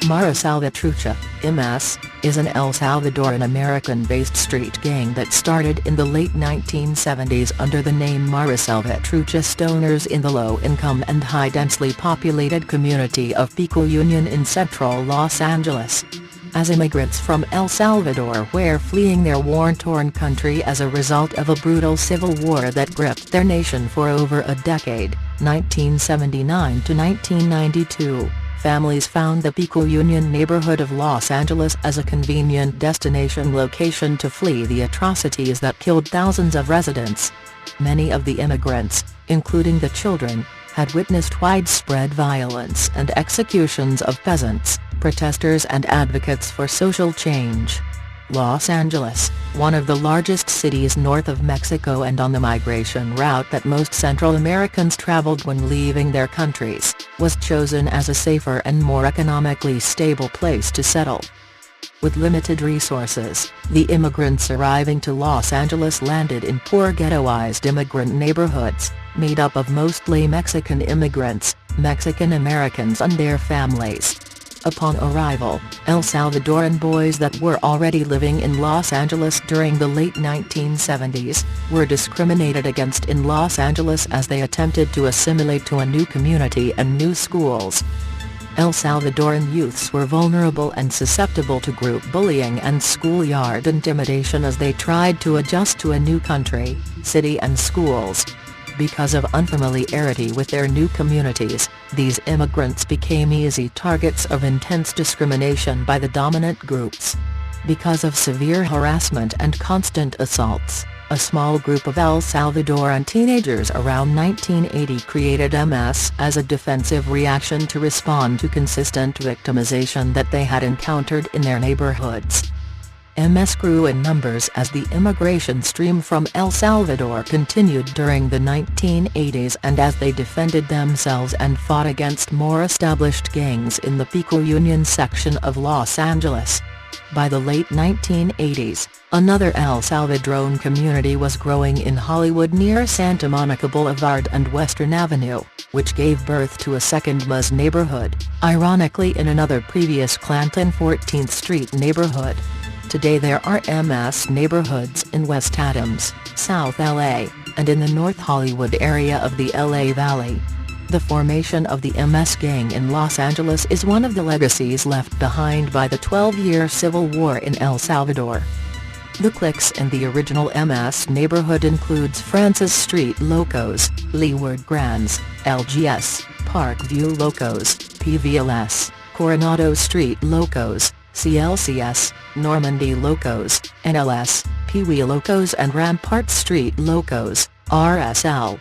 Mara Salvatrucha, MS, is an El Salvadoran American-based street gang that started in the late 1970s under the name Mara Salvatrucha stoners in the low-income and high-densely populated community of Pico Union in central Los Angeles. As immigrants from El Salvador were fleeing their war-torn country as a result of a brutal civil war that gripped their nation for over a decade, 1979 to 1992. Families found the Pico Union neighborhood of Los Angeles as a convenient destination location to flee the atrocities that killed thousands of residents. Many of the immigrants, including the children, had witnessed widespread violence and executions of peasants, protesters and advocates for social change. Los Angeles, one of the largest cities north of Mexico and on the migration route that most Central Americans traveled when leaving their countries, was chosen as a safer and more economically stable place to settle. With limited resources, the immigrants arriving to Los Angeles landed in poor ghettoized immigrant neighborhoods, made up of mostly Mexican immigrants, Mexican Americans and their families. Upon arrival, El Salvadoran boys that were already living in Los Angeles during the late 1970s, were discriminated against in Los Angeles as they attempted to assimilate to a new community and new schools. El Salvadoran youths were vulnerable and susceptible to group bullying and schoolyard intimidation as they tried to adjust to a new country, city and schools. Because of unfamiliarity with their new communities, these immigrants became easy targets of intense discrimination by the dominant groups. Because of severe harassment and constant assaults, a small group of El Salvadoran teenagers around 1980 created MS as a defensive reaction to respond to consistent victimization that they had encountered in their neighborhoods. MS grew in numbers as the immigration stream from El Salvador continued during the 1980s and as they defended themselves and fought against more established gangs in the Pico Union section of Los Angeles. By the late 1980s, another El Salvadoran community was growing in Hollywood near Santa Monica Boulevard and Western Avenue, which gave birth to a second MS neighborhood, ironically in another previous Clanton 14th Street neighborhood. Today there are MS neighborhoods in West Adams, South LA, and in the North Hollywood area of the LA Valley. The formation of the MS gang in Los Angeles is one of the legacies left behind by the 12-year civil war in El Salvador. The cliques in the original MS neighborhood includes Francis Street Locos, Leeward Grands, LGS, Parkview Locos, PVLS, Coronado Street Locos, CLCS, Normandy Locos, NLS, Pee Wee Locos and Rampart Street Locos, RSL.